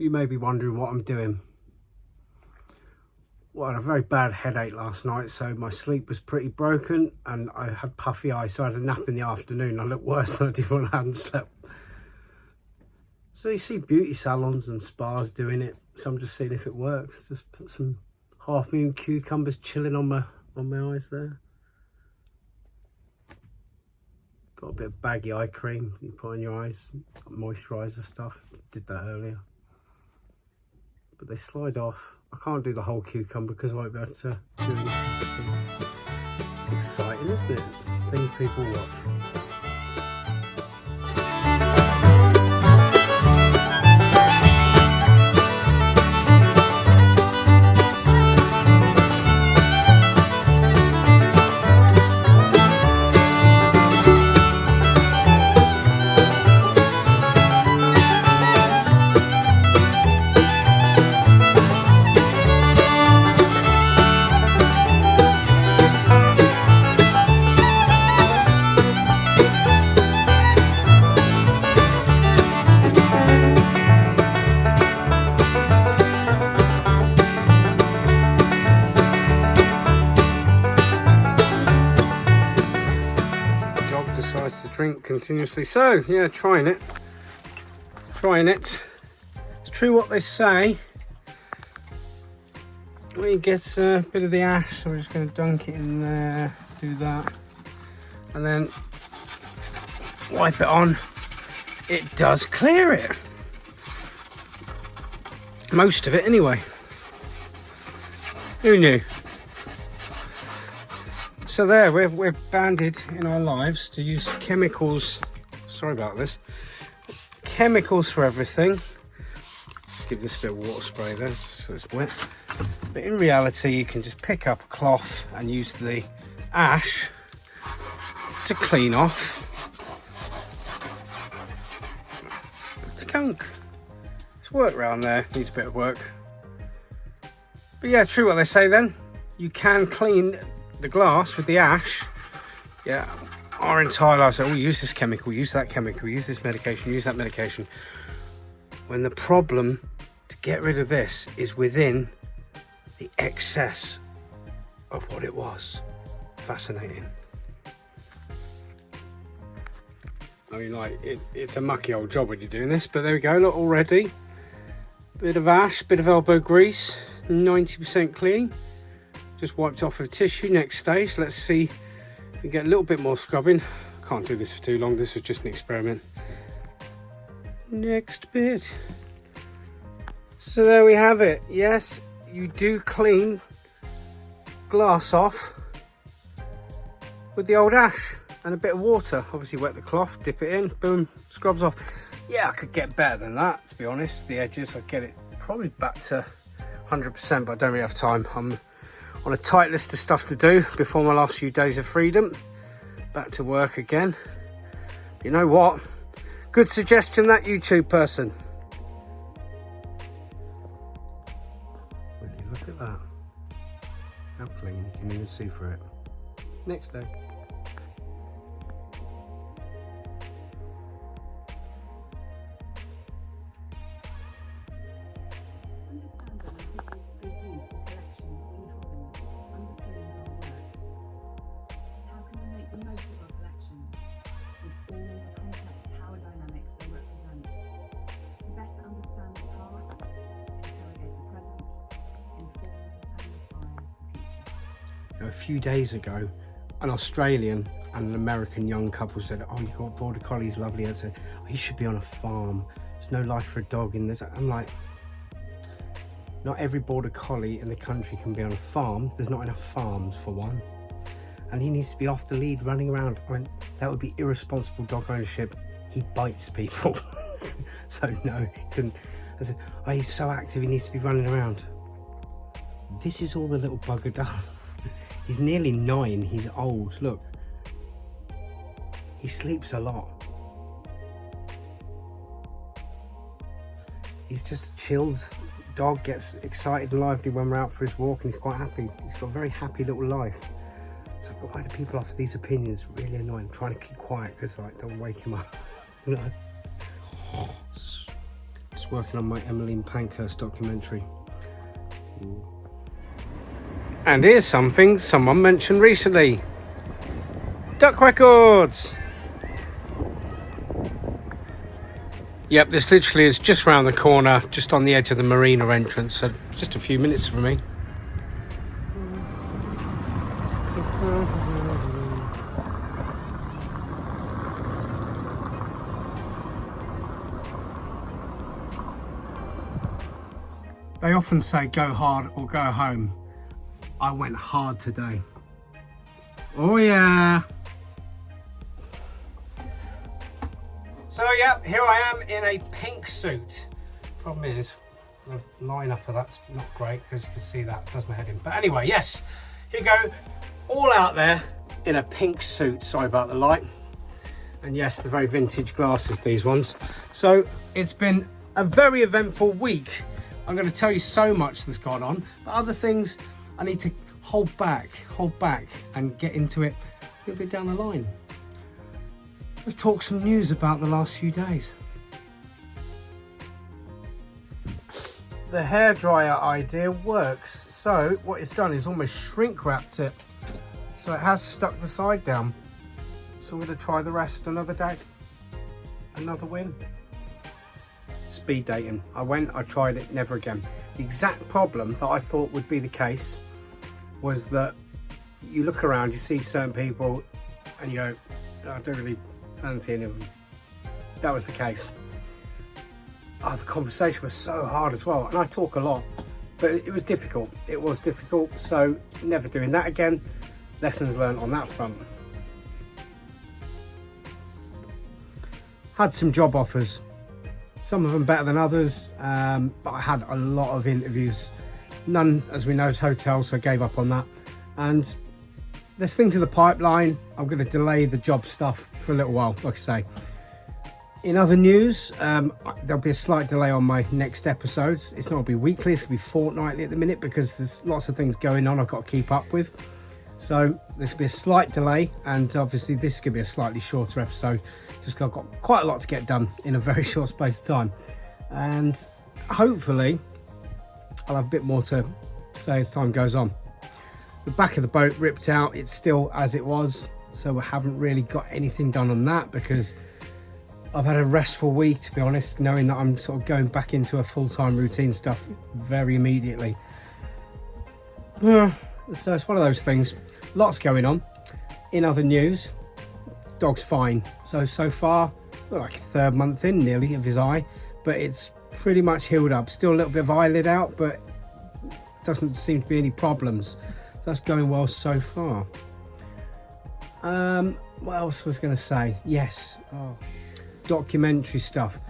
You may be wondering what I'm doing. Well, I had a very bad headache last night, so my sleep was pretty broken and I had puffy eyes, so I had a nap in the afternoon. I looked worse than I did when I hadn't slept. So you see beauty salons and spas doing it, so I'm just seeing if it works. Just put some half-moon cucumbers chilling on my eyes there. Got a bit of baggy eye cream you put on your eyes, moisturiser stuff. Did that earlier. But they slide off. I can't do the whole cucumber because I won't be able to do anything. It's exciting, isn't it? Things people watch. Decides to drink continuously. So yeah, trying it. It's true what they say. We get a bit of the ash, so we're just going to dunk it in there, do that, and then wipe it on. It does clear it. Most of it anyway. Who knew? So there, we're banded in our lives to use chemicals. Sorry about this. Chemicals for everything. Give this a bit of water spray there, so it's wet. But in reality, you can just pick up a cloth and use the ash to clean off the gunk. It's work around there, needs a bit of work. But yeah, true what they say then. You can clean the glass with the ash. Yeah, our entire life, so we use this chemical, use that chemical, use this medication, use that medication, when the problem to get rid of this is within the excess of what it was. Fascinating. I mean, like, it's a mucky old job when you're doing this, but there we go. Look, already bit of ash, bit of elbow grease, 90% clean. Just wiped off with tissue. Next stage, let's see if we get a little bit more scrubbing. Can't do this for too long, this was just an experiment. Next bit. So there we have it. Yes, you do clean glass off with the old ash and a bit of water. Obviously wet the cloth, dip it in, boom, scrubs off. Yeah, I could get better than that, to be honest. The edges, I'd get it probably back to 100%, but I don't really have time. I'm on a tight list of stuff to do before my last few days of freedom. Back to work again. You know what? Good suggestion, that YouTube person. Will you look at that? How clean, you can even see through it. Next day. A few days ago, an Australian and an American young couple said, "Oh, you got border collies, lovely." I said, "Oh, you should be on a farm. There's no life for a dog in this." I'm like, not every border collie in the country can be on a farm. There's not enough farms for one, and he needs to be off the lead, running around. I mean, that would be irresponsible dog ownership. He bites people. So no, he couldn't. I said, "Oh, he's so active, he needs to be running around." This is all the little bugger does. He's nearly 9, he's old, look. He sleeps a lot. He's just a chilled dog, gets excited and lively when we're out for his walk, and he's quite happy. He's got a very happy little life. So why do people offer these opinions? Really annoying. I'm trying to keep quiet because, like, don't wake him up. You know? Just working on my Emmeline Pankhurst documentary. And here's something someone mentioned recently. Duck records! Yep, this literally is just round the corner, just on the edge of the marina entrance, so just a few minutes from me. They often say go hard or go home. I went hard today. Oh yeah. So yeah, here I am in a pink suit. Problem is, the line-up of that's not great because you can see that does my head in. But anyway, yes, here you go, all out there in a pink suit. Sorry about the light. And yes, the very vintage glasses, these ones. So it's been a very eventful week. I'm going to tell you so much that's gone on, but other things I need to hold back and get into it a little bit down the line. Let's talk some news about the last few days. The hairdryer idea works. So what it's done is almost shrink wrapped it. So it has stuck the side down. So I'm going to try the rest another day. Another win. Speed dating. I tried it, never again. The exact problem that I thought would be the case was that you look around, you see certain people and you go, I don't really fancy any of them. That was the case. Oh, the conversation was so hard as well, and I talk a lot, but it was difficult. It was difficult, so never doing that again. Lessons learned on that front. Had some job offers. Some of them better than others, but I had a lot of interviews. None, as we know, is hotels, so I gave up on that. And there's things in the pipeline. I'm going to delay the job stuff for a little while, like I say. In other news, there'll be a slight delay on my next episodes. It's not going to be weekly, it's going to be fortnightly at the minute because there's lots of things going on I've got to keep up with. So there's going to be a slight delay, and obviously this is going to be a slightly shorter episode. Just I've got quite a lot to get done in a very short space of time, and hopefully I'll have a bit more to say as time goes on. The back of the boat ripped out, it's still as it was, so we haven't really got anything done on that because I've had a restful week, to be honest, knowing that I'm sort of going back into a full-time routine stuff very immediately. So it's one of those things. Lots going on. In other news, dog's fine. So far, like a third month in nearly of his eye, but it's pretty much healed up. Still a little bit of eyelid out, but doesn't seem to be any problems. So that's going well so far. What else was I going to say? Yes, documentary stuff.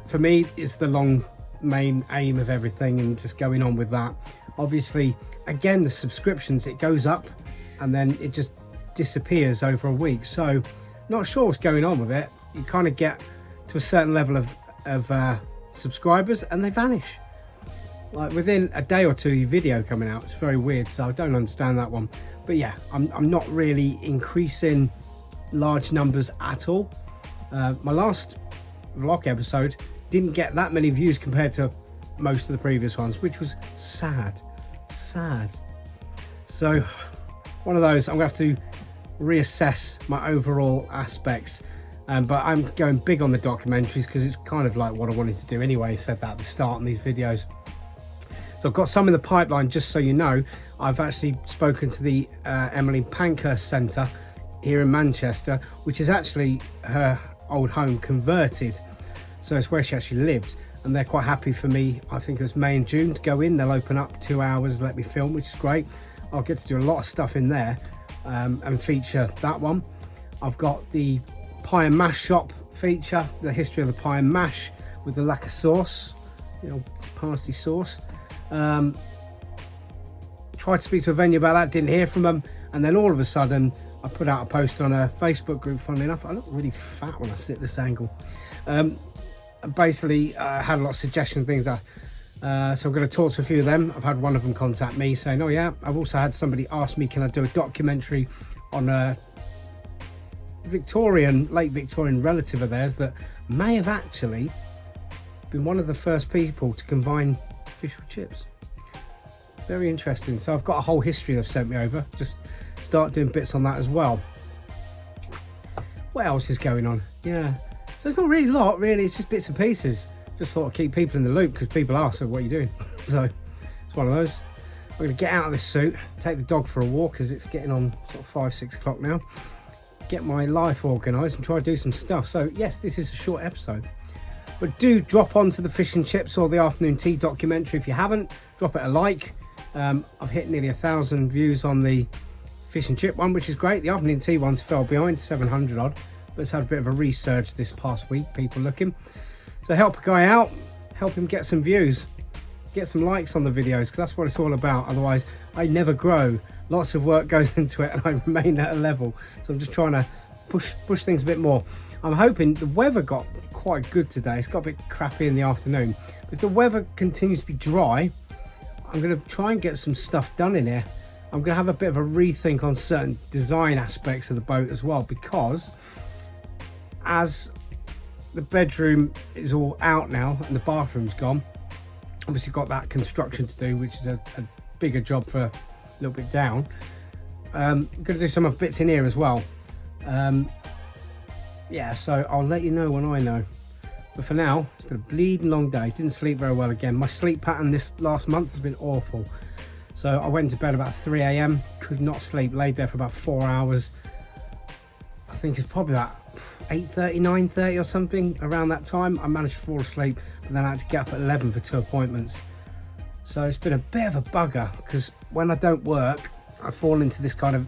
For me, it's the long main aim of everything and just going on with that. Obviously, again, the subscriptions, it goes up and then it just disappears over a week. So not sure what's going on with it. You kind of get to a certain level of subscribers and they vanish. Like within a day or two, your video coming out. It's very weird, so I don't understand that one. But yeah, I'm not really increasing large numbers at all. My last vlog episode didn't get that many views compared to most of the previous ones, which was sad. So one of those, I'm gonna have to reassess my overall aspects. But I'm going big on the documentaries because it's kind of like what I wanted to do anyway. I said that at the start in these videos. So I've got some in the pipeline, just so you know. I've actually spoken to the Emmeline Pankhurst Centre here in Manchester, which is actually her old home converted. So it's where she actually lived. And they're quite happy for me, I think it was May and June, to go in. They'll open up 2 hours, let me film, which is great. I'll get to do a lot of stuff in there and feature that one. I've got the pie and mash shop feature, the history of the pie and mash with the lacquer sauce, you know, parsley sauce. Tried to speak to a venue about that, didn't hear from them, and then all of a sudden I put out a post on a Facebook group. Funnily enough, I look really fat when I sit this angle. Basically had a lot of suggestions, things that so I'm going to talk to a few of them. I've had one of them contact me saying, oh yeah, I've also had somebody ask me, can I do a documentary on a late Victorian relative of theirs that may have actually been one of the first people to combine fish with chips. Very interesting. So I've got a whole history they've sent me over. Just start doing bits on that as well. What else is going on? Yeah, so it's not really a lot, really. It's just bits and pieces. Just thought I'd keep people in the loop because people ask, so what are you doing? So it's one of those. I'm going to get out of this suit, take the dog for a walk as it's getting on sort of 5-6 o'clock now. Get my life organised and try to do some stuff. So yes, this is a short episode. But do drop onto the Fish and Chips or the Afternoon Tea documentary if you haven't. Drop it a like. I've hit nearly 1,000 views on the Fish and Chip one, which is great. The Afternoon Tea ones fell behind, 700 odd. But it's had a bit of a resurge this past week, people looking. So help a guy out, help him get some views, get some likes on the videos, because that's what it's all about. Otherwise, I never grow. Lots of work goes into it and I remain at a level. So I'm just trying to push things a bit more. I'm hoping the weather got quite good today. It's got a bit crappy in the afternoon. If the weather continues to be dry, I'm going to try and get some stuff done in here. I'm going to have a bit of a rethink on certain design aspects of the boat as well, because as the bedroom is all out now and the bathroom's gone, obviously got that construction to do, which is a bigger job for a little bit down. I'm going to do some of bits in here as well. Yeah, so I'll let you know when I know. But for now, it's been a bleeding long day. Didn't sleep very well again. My sleep pattern this last month has been awful. So I went to bed about 3 a.m. Could not sleep. Laid there for about 4 hours. I think it's probably about 8:30, 9:30 or something. Around that time, I managed to fall asleep. But then I had to get up at 11 for 2 appointments. So it's been a bit of a bugger, because when I don't work, I fall into this kind of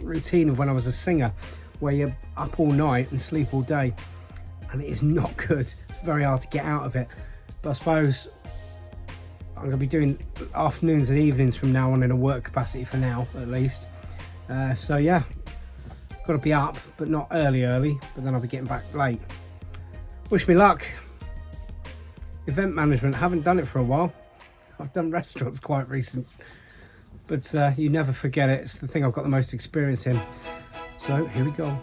routine of when I was a singer, where you're up all night and sleep all day. And it is not good. It's very hard to get out of it. But I suppose I'm going to be doing afternoons and evenings from now on in a work capacity for now, at least. So yeah, got to be up, but not early, but then I'll be getting back late. Wish me luck. Event management, haven't done it for a while. I've done restaurants quite recent, but you never forget it. It's the thing I've got the most experience in. So here we go.